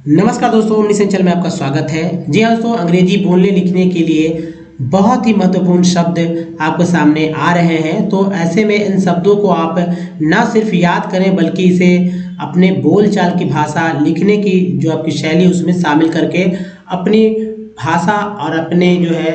नमस्कार दोस्तों, ओमनी सेंचल में आपका स्वागत है। जी हाँ दोस्तों, अंग्रेजी बोलने लिखने के लिए बहुत ही महत्वपूर्ण शब्द आपके सामने आ रहे हैं। तो ऐसे में इन शब्दों को आप ना सिर्फ याद करें बल्कि इसे अपने बोलचाल की भाषा लिखने की जो आपकी शैली उसमें शामिल करके अपनी भाषा और अपने जो है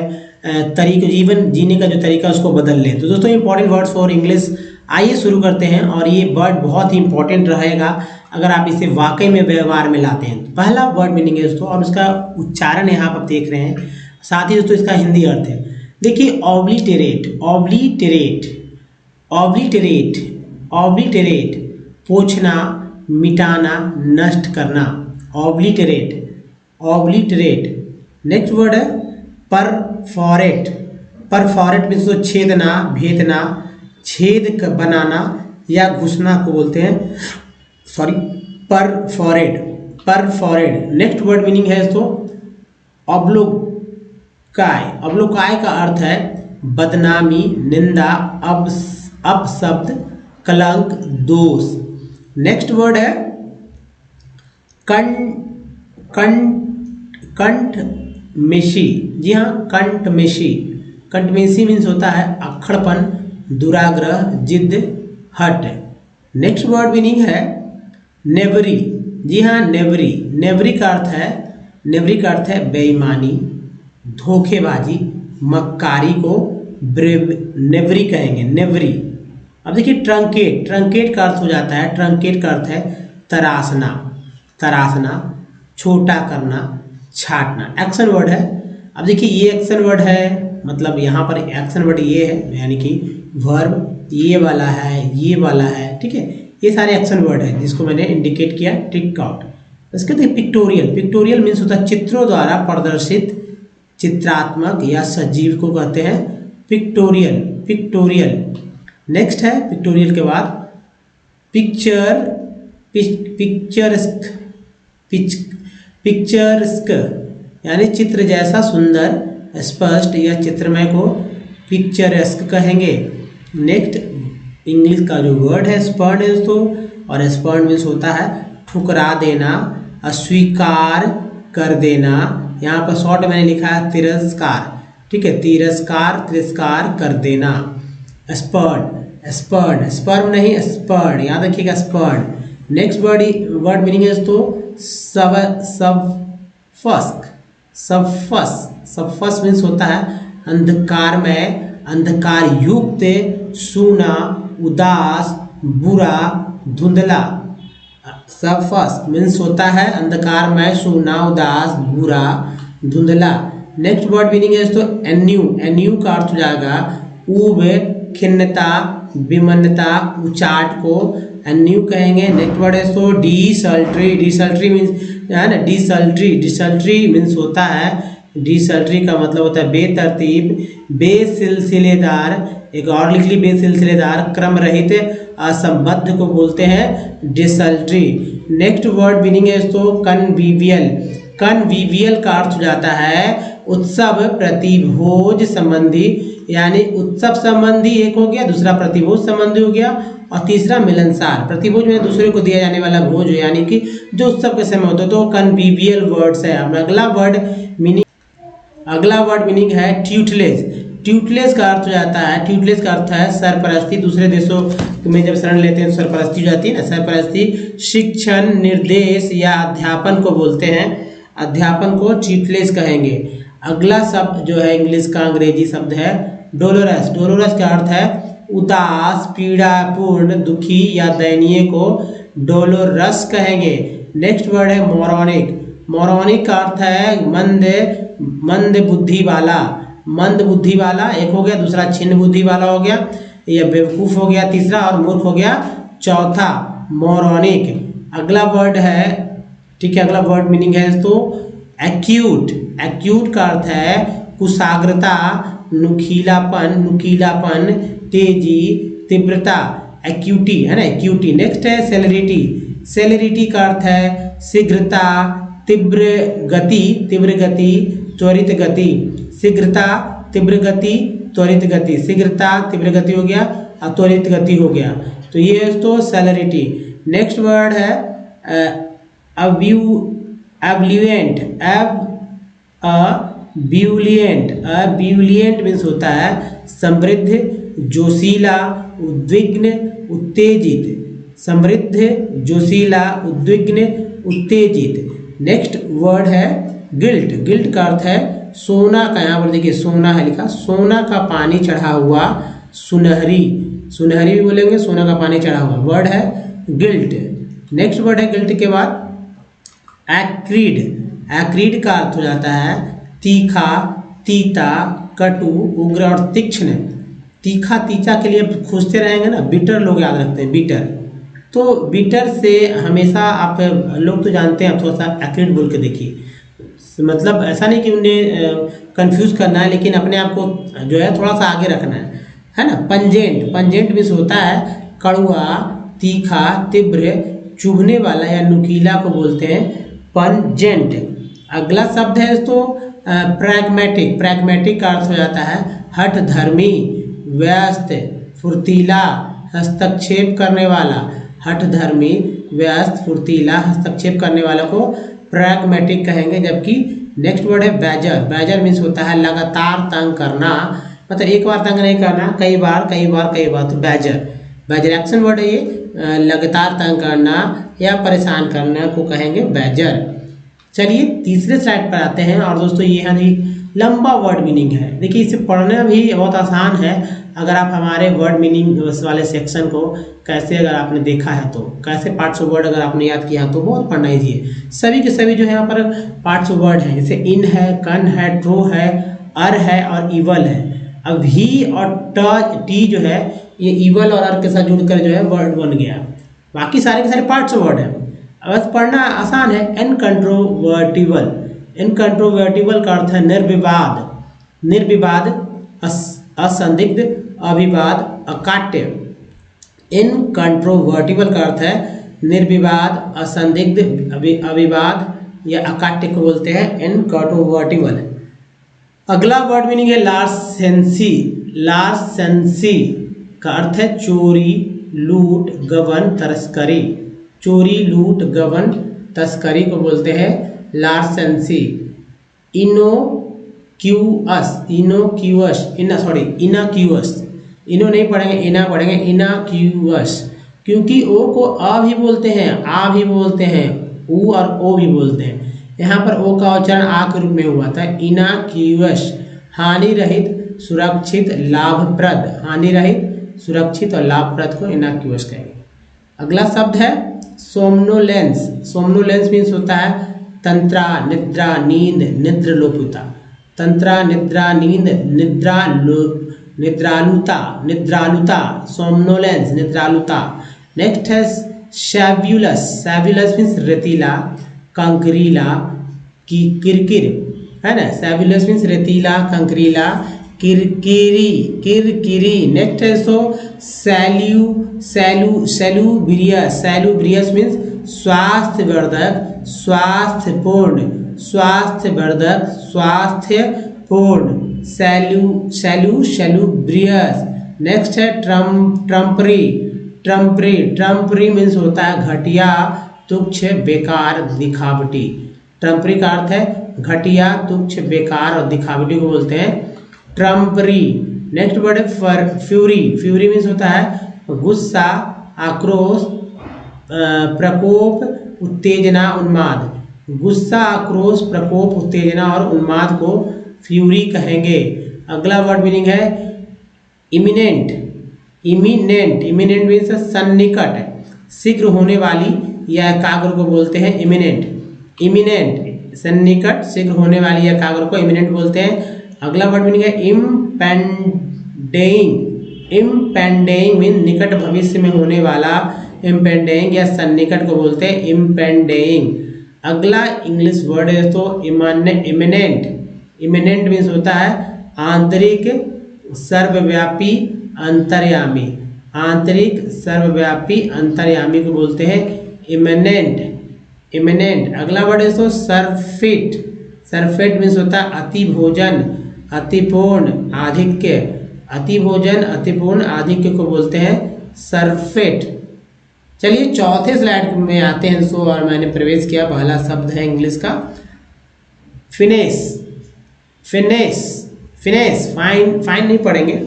तरीके जीवन जीने का जो तरीका उसको बदल लें। तो दोस्तों, इंपॉर्टेंट वर्ड्स फॉर इंग्लिश आइए शुरू करते हैं। और ये वर्ड बहुत ही इंपॉर्टेंट रहेगा अगर आप इसे वाकई में व्यवहार में लाते हैं। तो पहला वर्ड मीनिंग है दोस्तों, और उसका उच्चारण यहाँ आप देख रहे हैं, साथ ही दोस्तों इसका हिंदी अर्थ है। देखिए, ऑब्लिटेरेट, ऑब्लिटेरेट, ऑब्लिटेरेट, ऑब्लिटेरेट, पोंछना, मिटाना, नष्ट करना, ऑब्लिटेरेट, ऑब्लिटेरेट। नेक्स्ट वर्ड है परफोरेट। परफोरेट मीन्स तो छेदना, भेदना, छेद बनाना या घुसना को बोलते हैं, sorry, perforate, perforate. Next word meaning है दोस्तों अवलोकाय। अवलोकाय का अर्थ है बदनामी, निंदा, अपशब्द, कलंक, दोष। नेक्स्ट वर्ड है कंठमेशी। जी हाँ, कंठमेशी। कंठमेशी मीन्स होता है अक्खड़पन, दुराग्रह, जिद, हट। नेक्स्ट वर्ड मीनिंग है नेवरी। जी हाँ, नेवरी। नेवरी का अर्थ है, नेवरी का अर्थ है बेईमानी, धोखेबाजी, मक्कारी को नेवरी कहेंगे, नेवरी। अब देखिए ट्रंकेट। ट्रंकेट का अर्थ हो जाता है, ट्रंकेट का अर्थ है तराशना, तराशना, छोटा करना, छाटना। एक्शन वर्ड है। अब देखिए ये एक्शन वर्ड है, मतलब यहाँ पर एक्शन वर्ड ये है, यानी कि वर्ब ये वाला है, ये वाला है, ठीक है। ये सारे एक्शन वर्ड है जिसको मैंने इंडिकेट किया, टिक आउट। इसके बाद पिक्टोरियल। पिक्टोरियल मीन्स होता है चित्रों द्वारा प्रदर्शित, चित्रात्मक या सजीव को कहते हैं पिक्टोरियल, पिक्टोरियल। नेक्स्ट है पिक्टोरियल के बाद पिक्चर, पिक्चरस्क, पिक्चरस्क यानी चित्र जैसा सुंदर, स्पष्ट या चित्रमय को पिक्चरस्क कहेंगे। नेक्स्ट इंग्लिश का जो वर्ड है स्पर्न है दोस्तों, और स्पर्न मीन्स होता है ठुकरा देना, अस्वीकार कर देना। यहाँ पर शॉर्ट मैंने लिखा है तिरस्कार, ठीक है, तिरस्कार, तिरस्कार कर देना। स्पर्न, स्पर्न, स्पर्म नहीं स्पर्न, याद रखिएगा स्पर्न। नेक्स्ट वर्ड मीनिंग है दोस्तों सबफस्क। सबफस, सबफस मीन्स होता है अंधकार में, अंधकार युक्त, सूना, उदास, बुरा, धुंधला। सबफस मीन्स होता है अंधकार में, सूना, उदास, बुरा, धुंधला। नेक्स्ट वर्ड मीनिंग है दोस्तों एन्यू। एन्यू का अर्थ हो जाएगा ऊब, खिन्नता, विमन्नता, उचाट को एन्यू कहेंगे। नेक्स्ट वर्ड है दोस्तों डिसल्ट्री। डिसल्ट्री मीन्स है ना, डिसल्ट्री, डिसल्ट्री मीन्स होता है, डिसल्ट्री का मतलब होता है बेतरतीब, बेसिलसिलेदार। एक और लिख ली, बेसिलसिलेदार, क्रम रहित, असंबद्ध को बोलते हैं डिसल्ट्री। नेक्स्ट वर्ड मीनिंग है दोस्तों कन्वीवियल। कन्वीवियल का अर्थ हो जाता है उत्सव, प्रतिभोज संबंधी, यानी उत्सव संबंधी एक हो गया, दूसरा प्रतिभोज संबंधी हो गया, और तीसरा मिलनसार। प्रतिभोज में दूसरे को दिया जाने वाला भोज, यानी कि जो उत्सव के समय होता है, तो कन्वीवियल वर्ड्स है। अगला वर्ड मीनिंग है ट्यूटलेस। ट्यूटलेस का अर्थ हो जाता है, ट्यूटलेस का अर्थ है सरपरस्ती। दूसरे देशों में जब शरण लेते हैं तो सरपरस्ती हो जाती है ना, सरपरस्ती। शिक्षण, निर्देश या अध्यापन को बोलते हैं, अध्यापन को ट्यूटलेस कहेंगे। अगला शब्द जो है इंग्लिश का अंग्रेजी शब्द है डोलोरस। डोलोरस का अर्थ है उदास, पीड़ापूर्ण, दुखी या दयनीय को डोलोरस कहेंगे। नेक्स्ट वर्ड है मोरॉनिक। मोरॉनिक का अर्थ है मंद बुद्धि वाला, मंद बुद्धि वाला एक हो गया, दूसरा छिन्न बुद्धि वाला हो गया, या बेवकूफ हो गया तीसरा, और मूर्ख हो गया चौथा, मोरॉनिक। अगला वर्ड है, ठीक है, अगला वर्ड मीनिंग है दोस्तों एक्यूट। एक्यूट का अर्थ है कुशाग्रता, नुकीलापन, नुकीलापन, तेजी, तीव्रता, एक्यूटी है ना, एक्यूटी। नेक्स्ट है सेलेरिटी। सेलेरिटी का अर्थ है शीघ्रता, तीव्र गति, तीव्र गति, त्वरित गति। शीघ्रता, तीव्र गति, त्वरित गति। शीघ्रता, तीव्र गति हो गया, और त्वरित गति हो गया। तो ये है तो सेलेरिटी। नेक्स्ट वर्ड है एब्ल्यूएंट, एब्यूलिएंट मीन्स होता है समृद्ध, जोशीला, उद्विग्न, उत्तेजित। समृद्ध, जोशीला, उद्विग्न, उत्तेजित। नेक्स्ट वर्ड है गिल्ट। गिल्ट का अर्थ है सोना का, यहाँ पर देखिए सोना है लिखा, सोना का पानी चढ़ा हुआ, सुनहरी। सुनहरी भी बोलेंगे, सोना का पानी चढ़ा हुआ, वर्ड है गिल्ट। नेक्स्ट वर्ड है गिल्ट के बाद एक्रीड। एक्रीड का अर्थ हो जाता है तीखा, तीता, कटु, उग्र और तीक्ष्ण। तीखा तीखा के लिए खोजते रहेंगे ना, बिटर लोग याद रखते हैं, बिटर। तो बिटर से हमेशा आप लोग तो जानते हैं, आप थोड़ा सा एक्रीड बोल के देखिए, मतलब ऐसा नहीं कि उन्हें कंफ्यूज करना है, लेकिन अपने आप को जो है थोड़ा सा आगे रखना है ना। पंजेंट, पंजेंट मीन्स होता है कड़वा, तीखा, तीव्र, चुभने वाला या नुकीला को बोलते हैं पंजेंट। अगला शब्द है तो प्रैग्मेटिक। प्रैग्मेटिक का अर्थ हो जाता है हठधर्मी, व्यस्त, फुर्तीला, हस्तक्षेप करने वाला। हठधर्मी, व्यस्त, फुर्तीला, हस्तक्षेप करने वाला को प्रैग्मेटिक कहेंगे। जबकि नेक्स्ट वर्ड है बैजर। बैजर मीन्स होता है लगातार तंग करना, मतलब एक बार तंग नहीं करना, कई बार कई बार कई बार, तो बैजर। बैजर एक्शन वर्ड है ये, लगातार तंग करना या परेशान करना को कहेंगे बैजर। चलिए तीसरे स्लाइड पर आते हैं। और दोस्तों ये है लंबा वर्ड मीनिंग है। देखिए इसे पढ़ना भी बहुत आसान है, अगर आप हमारे वर्ड मीनिंग वाले सेक्शन को कैसे अगर आपने देखा है तो, कैसे पार्ट्स ऑफ वर्ड अगर आपने याद किया तो बहुत पढ़ना ईजी है। सभी के सभी जो है यहाँ पर पार्ट्स ऑफ वर्ड हैं, जैसे इन है, कन है, ट्रो है, अर है और इवल है। अब ही और टी जो है ये इवल और अर के साथ जुड़कर जो है वर्ड बन गया। बाकी सारे के सारे पार्ट्स ऑफ वर्ड है, बस पढ़ना आसान है। इनकंट्रोवर्टिबल। इनकंट्रोवर्टिबल का अर्थ है निर्विवाद। निर्विवाद, असंदिग्ध, अविवाद, अकाट्य। इनकंट्रोवर्टिबल का अर्थ है निर्विवाद, असंदिग्ध, अविवाद या अकाट्य को बोलते हैं इनकंट्रोवर्टिबल। अगला वर्ड मीनिंग है लार्सेंसी। लार्सेंसी का अर्थ है चोरी, लूट, गबन, तस्करी। चोरी, लूट, गबन, तस्करी को बोलते हैं लार्सेंसी। इनोक्यूअस, इनोक्यूअस, इनाक्यूअस, इनो नहीं पढ़ेंगे, इना पढ़ेंगे, इनाक्यूअस, क्योंकि ओ को अ भी बोलते हैं, आ भी बोलते हैं, ऊ और ओ भी बोलते हैं। यहाँ पर ओ का उच्चारण आ के रूप में हुआ था। इनाक्यूअस, हानि रहित, सुरक्षित, लाभप्रद। हानि रहित, सुरक्षित और लाभप्रद को इनाक्यूअस कहेंगे। अगला शब्द है सोमनोलेंस। सोमनोलेंस मीन्स होता है तंत्रा, निद्रा, नींद, निद्रलोपुता। तंत्रा, निद्रा, नींद, निद्रालुता, निद्रालुता, सोमनोलेंस, निद्रालुता। नेक्स्ट है शैब्यूलस। शैब्यूलस मीन्स रेतीला, कंकरीला, किरकिर, है ना। शैब्यूलस मीन्स रेतीला, कंकरीला, किरकिरी, किरकिरी। नेक्स्ट है सो सैलूब्रियस। सैलूब्रियस मीन्स स्वास्थ्यवर्धक, स्वास्थ्यपूर्ण, स्वास्थ्यवर्धक, स्वास्थ्यपूर्ण। सैलूब्रियस। नेक्स्ट है ट्रम्परी। ट्रम्परी, ट्रम्परी मीन्स होता है घटिया, तुच्छ, बेकार, दिखावटी। ट्रम्परी का अर्थ है घटिया, तुच्छ, बेकार और दिखावटी को बोलते हैं ट्रम्परी। नेक्स्ट वर्ड है फ्यूरी। फ्यूरी मीन्स होता है गुस्सा, आक्रोश, प्रकोप, उत्तेजना, उन्माद। गुस्सा, आक्रोश, प्रकोप, उत्तेजना और उन्माद को फ्यूरी कहेंगे। अगला वर्ड मीनिंग है इमिनेंट। इमिनेंट, इमिनेंट मीन्स सन्निकट, शीघ्र होने वाली या एकाग्र को बोलते हैं इमिनेंट। इमिनेंट, सन्निकट, शीघ्र होने वाली या एकाग्र को इमिनेंट बोलते हैं। अगला वर्ड मीनिंग है इम्पेंडिंग। इम्पेंडिंग मीन निकट भविष्य में होने वाला, इम्पेंडिंग या सन्निकट को बोलते हैं इम्पेंडिंग। अगला इंग्लिश वर्ड है तो इमिनेंट। इमिनेंट मीन्स होता है आंतरिक, सर्वव्यापी, अंतर्यामी। आंतरिक, सर्वव्यापी, अंतर्यामी को बोलते हैं इमिनेंट। इमिनेंट। अगला वर्ड है तो सरफिट। सरफिट मीन्स होता है अति भोजन, अतिपूर्ण, आधिक्य। अति भोजन, अतिपूर्ण, आधिक्य को बोलते हैं सरफिट। चलिए चौथे स्लाइड में आते हैं दोस्तों, और मैंने प्रवेश किया। पहला शब्द है इंग्लिश का finesse. Finesse, finesse, fine fine नहीं पढ़ेंगे,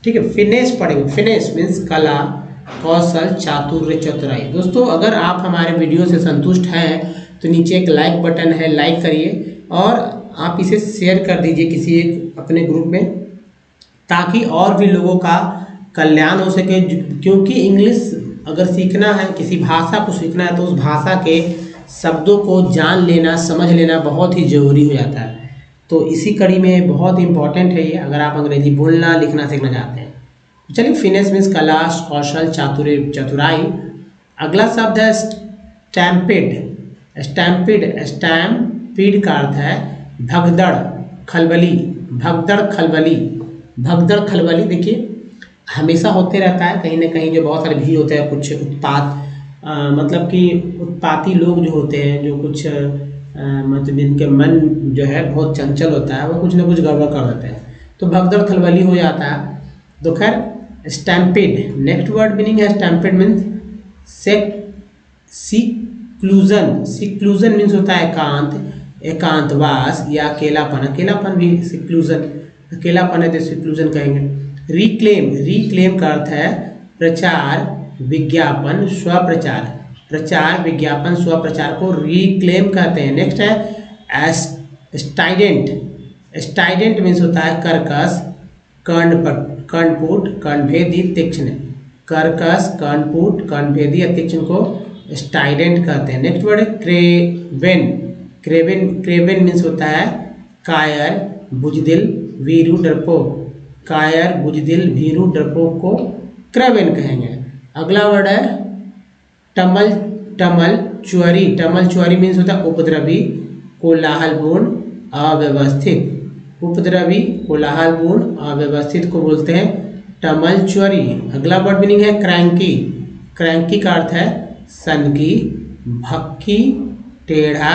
ठीक है, फिनेस पढ़ेंगे। फिनेस मीन्स कला, कौशल, चातुर्य, चतुराई। दोस्तों अगर आप हमारे वीडियो से संतुष्ट हैं तो नीचे एक लाइक बटन है, लाइक करिए और आप इसे शेयर कर दीजिए किसी एक अपने ग्रुप में, ताकि और भी लोगों का कल्याण हो सके। क्योंकि इंग्लिश अगर सीखना है, किसी भाषा को सीखना है, तो उस भाषा के शब्दों को जान लेना, समझ लेना बहुत ही ज़रूरी हो जाता है। तो इसी कड़ी में बहुत इंपॉर्टेंट है ये, अगर आप अंग्रेजी बोलना लिखना सीखना चाहते हैं। चलिए फिनेस मीन्स कला, कौशल, चातुर्य, चतुराई। अगला शब्द है स्टैम्पेड। स्टैम्पिड, स्टैम्पिड का अर्थ है भगदड़, खलबली, भगदड़, खलबली। भगदड़ खलबली देखिए हमेशा होते रहता है, कहीं ना कहीं जो बहुत सारे भीड़ होते हैं, कुछ उत्पात मतलब कि उत्पाती लोग जो होते हैं, जो कुछ मतलब जिनके मन जो है बहुत चंचल होता है, वो कुछ ना कुछ गड़बड़ कर देते हैं, तो भगदड़ खलबली हो जाता है। तो खैर स्टैम्पिड, नेक्स्ट वर्ड मीनिंग है स्टैम्पिड मीन्स सिक्लूजन। सिक्लूजन मीन्स होता है एकांत, एकांतवास या अकेलापन। अकेलापन भी सिक्लूजन, अकेलापन है तो सिक्लूजन कहेंगे। रिक्लेम, रिक्लेम का अर्थ है प्रचार, विज्ञापन, स्वप्रचार। प्रचार, विज्ञापन, स्वप्रचार को रिक्लेम कहते हैं। नेक्स्ट है स्टाइडेंट। स्टाइडेंट मीन्स होता है कर्कश, कर्णपुट, कर्णभेदी, तीक्ष्ण। कर्कश, कर्णपुट, कर्णभेदी या तीक्ष्ण को स्टाइडेंट कहते हैं। नेक्स्ट वर्ड है क्रेवेन। क्रेवेन, क्रेवेन मीन्स होता है कायर, बुजदिल, वीरू, डरपोक। कायर, बुजदिल, भीरू, डरपोक को क्रेवेन कहेंगे। अगला वर्ड है टमल, टमल चुअरी। टमल चुअरी मीन्स होता है उपद्रवी, कोलाहलपूर्ण, अव्यवस्थित। उपद्रवी, कोलाहलपूर्ण, अव्यवस्थित को बोलते हैं टमल चुअरी। अगला वर्ड मीनिंग है क्रैंकी। क्रैंकी का अर्थ है सनकी, भक्की, टेढ़ा,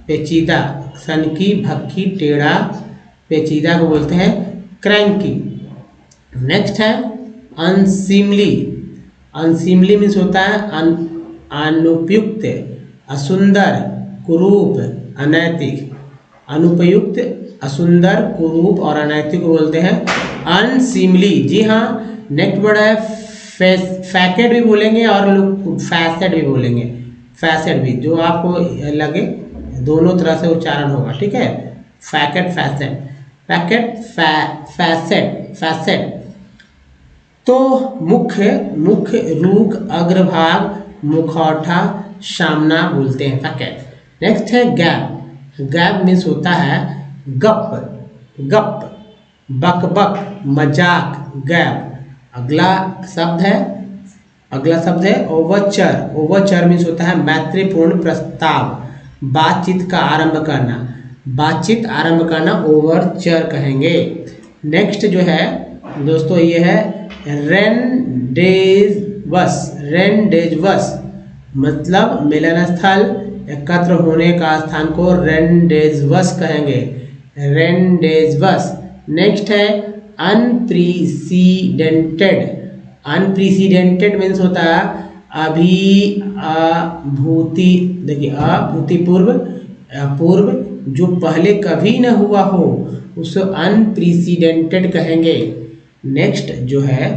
पेचीदा। सनकी, भक्की, टेढ़ा, पेचीदा को बोलते हैं क्रैंकी। नेक्स्ट है अनसीमली। अनसीमली मीन्स होता है अनुपयुक्त, असुंदर, कुरूप, अनैतिक। अनुपयुक्त, असुंदर, कुरूप और अनैतिक को बोलते हैं अनसीमली। जी हाँ। नेक्स्ट वर्ड है फैकेट भी बोलेंगे और लोग फैसेट भी बोलेंगे। फैसेट भी, जो आपको लगे, दोनों तरह से उच्चारण होगा, ठीक है। Facet, facet, packet, facet, facet. तो मुख्य, मुख्य, रूख, अग्रभाग, मुखौटा, सामना बोलते हैं पैकेट। नेक्स्ट है गैप। गैप मीन्स होता है गप, गप, बक बक, मजाक, गैप। अगला शब्द है ओवरचर। ओवरचर मीन्स होता है मैत्रीपूर्ण प्रस्ताव, बातचीत का आरंभ करना। बातचीत आरंभ करना ओवरचर कहेंगे। नेक्स्ट जो है दोस्तों ये है रेंडेजवस। रेंडेजवस मतलब मिलन स्थल, एकत्र होने का स्थान को रेंडेजवस कहेंगे। रेंडेजवस। नेक्स्ट है अनप्रेसिडेंटेड। अनप्रेसिडेंटेड मीन्स होता है अभूति, देखिए अभूतिपूर्व, पूर्व, जो पहले कभी न हुआ हो, उसको अनप्रेसिडेंटेड कहेंगे। नेक्स्ट जो है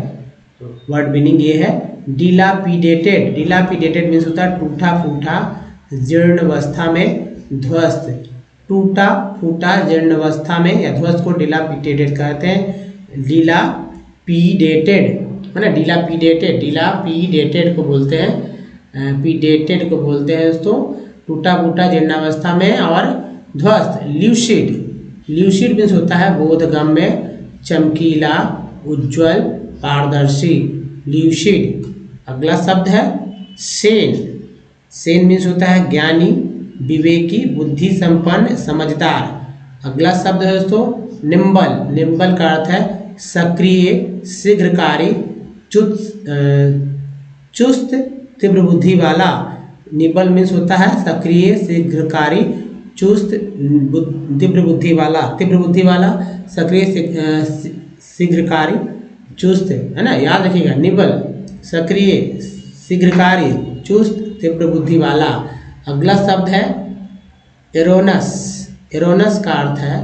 वर्ड मीनिंग ये है डिलापिडेटेड। डिलापिडेटेड मीन्स होता है टूटा फूटा, जीर्ण अवस्था में, ध्वस्त। टूटा फूटा, जीर्ण अवस्था में या ध्वस्त को डिलापिडेटेड कहते हैं। डिलापिडेटेड है ना, डिलापिडेटेड, डिलापिडेटेड को बोलते हैं, पीडेटेड को बोलते हैं दोस्तों टूटा फूटा, जीर्ण अवस्था में और ध्वस्त। ल्यूसिड। ल्यूसिड मीन्स होता है बोधगम्य, चमकीला, उज्ज्वल, पारदर्शी। ल्यूसिड। अगला शब्द है सेन। सेन मीन्स होता है ज्ञानी, विवेकी, बुद्धि संपन्न, समझदार। अगला शब्द है दोस्तों निम्बल। निम्बल का अर्थ है सक्रिय, शीघ्रकारी, चुस्त, तीव्र बुद्धि वाला। निम्बल मीन्स होता है सक्रिय, शीघ्रकारी, चुस्त, तीव्र बुद्धि वाला। तीव्र बुद्धि वाला, सक्रिय, शीघ्रकारी, चुस्त, है ना, याद रखिएगा। निबल सक्रिय, शीघ्रकारी, चुस्त तीव्र बुद्धि वाला। अगला शब्द है एरोनस। एरोनस का अर्थ है,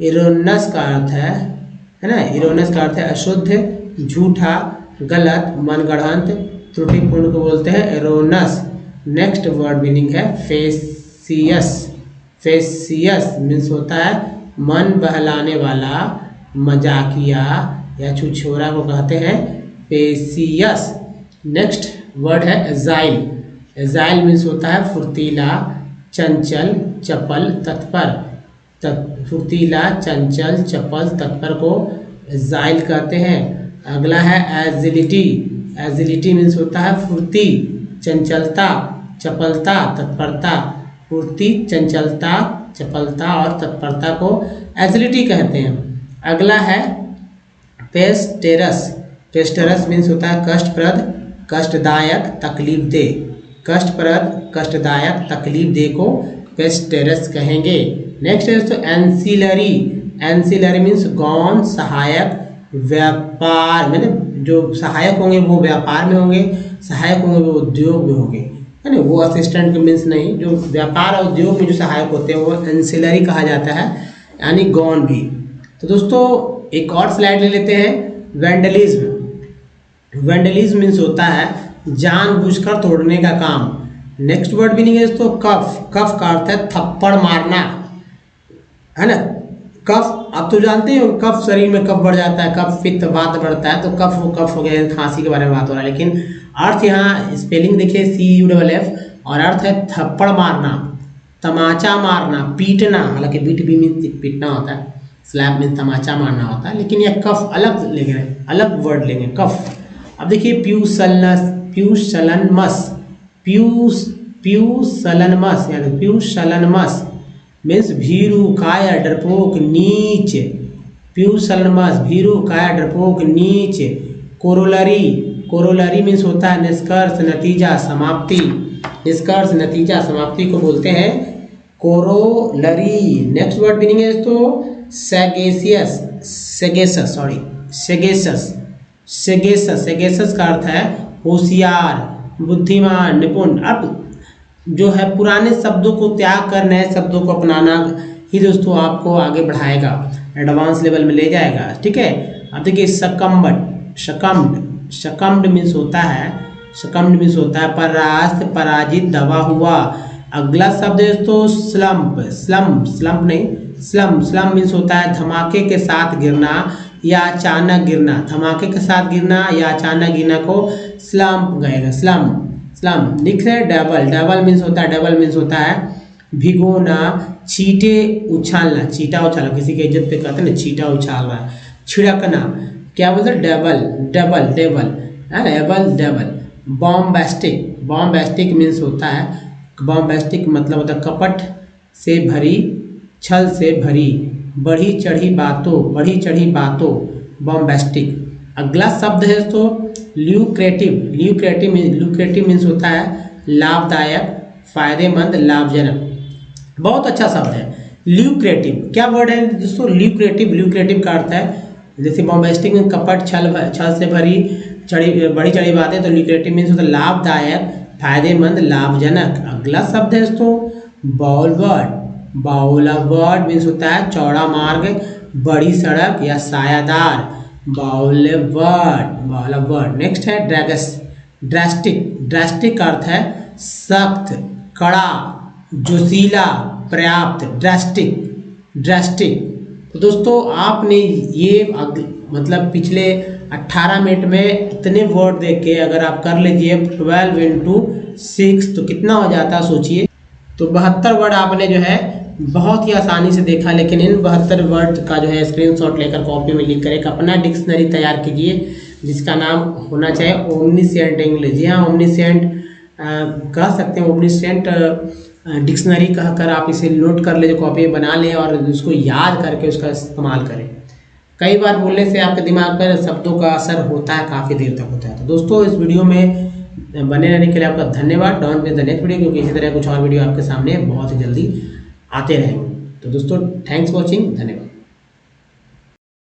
एरोनस का अर्थ है ना, एरोनस का अर्थ है अशुद्ध, झूठा, गलत, मनगढ़ंत, त्रुटिपूर्ण को बोलते हैं एरोनस। नेक्स्ट वर्ड मीनिंग है फेसियस। फेसियस मीन्स होता है मन बहलाने वाला, मजाकिया या छुछोरा को कहते हैं फेसियस। नेक्स्ट वर्ड है एजाइल। एजाइल मीन्स होता है फुर्तीला, चंचल, चपल, तत्पर। फुर्तीला, चंचल, चपल, तत्पर को एजाइल कहते हैं। अगला है एजिलिटी। एजिलिटी मीन्स होता है फुर्ती, चंचलता, चपलता, तत्परता। फुर्ती, चंचलता, चपलता और तत्परता को एजिलिटी कहते हैं। अगला है पेस्टेरस। पेस्टेरस मीन्स होता है कष्टप्रद, कष्टदायक, तकलीफ दे। कष्टप्रद, कष्टदायक, तकलीफ दे को पेस्टेरस कहेंगे। नेक्स्ट है तो एंसिलरी। एंसिलरी मीन्स गौण, सहायक, व्यापार, मतलब जो सहायक होंगे वो व्यापार में होंगे, सहायक होंगे वो उद्योग में होंगे, है ना। वो असिस्टेंट के मीन्स नहीं, जो व्यापार और उद्योग में जो सहायक होते हैं वो एंसिलरी कहा जाता है, यानी गौण भी। तो दोस्तों एक और स्लाइड ले लेते हैं। वैंडलिज्म। वैंडलिज्म मीन्स होता है जानबूझकर तोड़ने का काम। नेक्स्ट वर्ड भी नहीं है दोस्तों कफ। कफ का अर्थ है थप्पड़ मारना, है ना। कफ आप तो जानते हो, कफ शरीर में कफ बढ़ जाता है, कफ पित्त वात बढ़ता है, तो कफ वो कफ हो गया, खांसी के बारे में बात हो रहा है। लेकिन अर्थ यहाँ स्पेलिंग देखिए CUFF, और अर्थ है थप्पड़ मारना, तमाचा मारना, पीटना। हालांकि बीट भी मीन्स पीटना होता है, स्लैप मीन्स तमाचा मारना होता है, लेकिन यह कफ अलग लेंगे, अलग वर्ड लेंगे कफ। अब देखिए प्यूसलनस, प्यूसलनमस, प्यूसलनमस यानी प्यूसलनमस मीन्स भीरू, काया, डरपोक, नीच। प्यूसलनमस भीरू, काया, डरपोक, नीच। कोरोलरी। कोरोलरी मीन्स होता है निष्कर्ष, नतीजा, समाप्ति। निष्कर्ष, नतीजा, समाप्ति को बोलते हैं कोरोलरी। नेक्स्ट वर्ड मीनिंग है तो सेगेसियस। सेगेसस, सॉरी सेगेसस। सेगेसस, सेगेसस का अर्थ है होशियार, बुद्धिमान, निपुण। अब जो है पुराने शब्दों को त्याग कर नए शब्दों को अपनाना ही दोस्तों आपको आगे बढ़ाएगा, एडवांस लेवल में ले जाएगा, ठीक है। अब देखिए सकम्बड। शकम्ड। शकम्ड मीन्स होता है, शकम्ड मीन्स होता है परास्त, पराजित, दबा हुआ। अगला शब्द है दोस्तों स्लम्प। स्लम्प, स्लम्प नहीं, स्लम। स्लम मीन्स होता है धमाके के साथ गिरना या अचानक गिरना। धमाके के साथ गिरना या अचानक गिरना को स्लम्प कहेगा, स्लम। स्लम। नेक्स्ट है डबल। डबल मीन्स होता है, डबल मीन्स होता है भिगोना, छींटे उछालना। छींटा उछालना, किसी की इज्जत पे कहते हैं ना छींटा उछाल रहा है। छिड़कना, क्या बोलते हैं double, double, devil, double, double. Bombastic. Bombastic means होता है, बॉम्बास्टिक मतलब होता है कपट से भरी, छल से भरी, बढ़ी चढ़ी बातों, बढ़ी चढ़ी बातों, बॉम्बास्टिक। अगला शब्द है तो ल्यूक्रेटिव। ल्यूक्रेटिव मीन्स होता है लाभदायक, फायदेमंद, लाभजनक। बहुत अच्छा शब्द है ल्यूक्रेटिव। क्या वर्ड है दोस्तों ल्यूक्रेटिव। ल्यूक्रेटिव का अर्थ है जैसे बॉम्बास्टिक में कपट, छल से भरी, बढ़ी चढ़ी बातें, तो ल्यूक्रेटिव मीन्स होता है लाभदायक, फायदेमंद, लाभजनक। अगला शब्द है दोस्तों बाउलवर्ड। बाउलवर्ड मीन्स होता है चौड़ा मार्ग, बड़ी सड़क या सायादार, बाउलवर्ड, बाउलवर्ड। नेक्स्ट है ड्रास्टिक। ड्रास्टिक का अर्थ है सख्त, कड़ा, जोशीला, पर्याप्त, ड्रास्टिक, ड्रास्टिक। तो दोस्तों आपने ये मतलब पिछले 18 मिनट में इतने वर्ड देख के अगर आप कर लीजिए 12 × 6 तो कितना हो जाता है सोचिए। तो 72 वर्ड आपने जो है बहुत ही आसानी से देखा, लेकिन इन 72 वर्ड का जो है स्क्रीनशॉट लेकर कॉपी में लिख कर एक अपना डिक्शनरी तैयार कीजिए जिसका नाम होना चाहिए ओमनीसेंट इंग्लिश। जी हाँ, ओमनीसेंट कह सकते हैं, ओमनीसेंट डिक्शनरी कहकर आप इसे नोट कर ले, जो कॉपी बना लें और उसको याद करके उसका इस्तेमाल करें। कई बार बोलने से आपके दिमाग पर शब्दों का असर होता है, काफ़ी देर तक होता है। तो दोस्तों इस वीडियो में बने रहने के लिए आपका धन्यवाद। Don't miss the next video, क्योंकि इसी तरह कुछ और वीडियो आपके सामने बहुत ही जल्दी आते रहेंगे। तो दोस्तों थैंक्स फॉर वॉचिंग, धन्यवाद।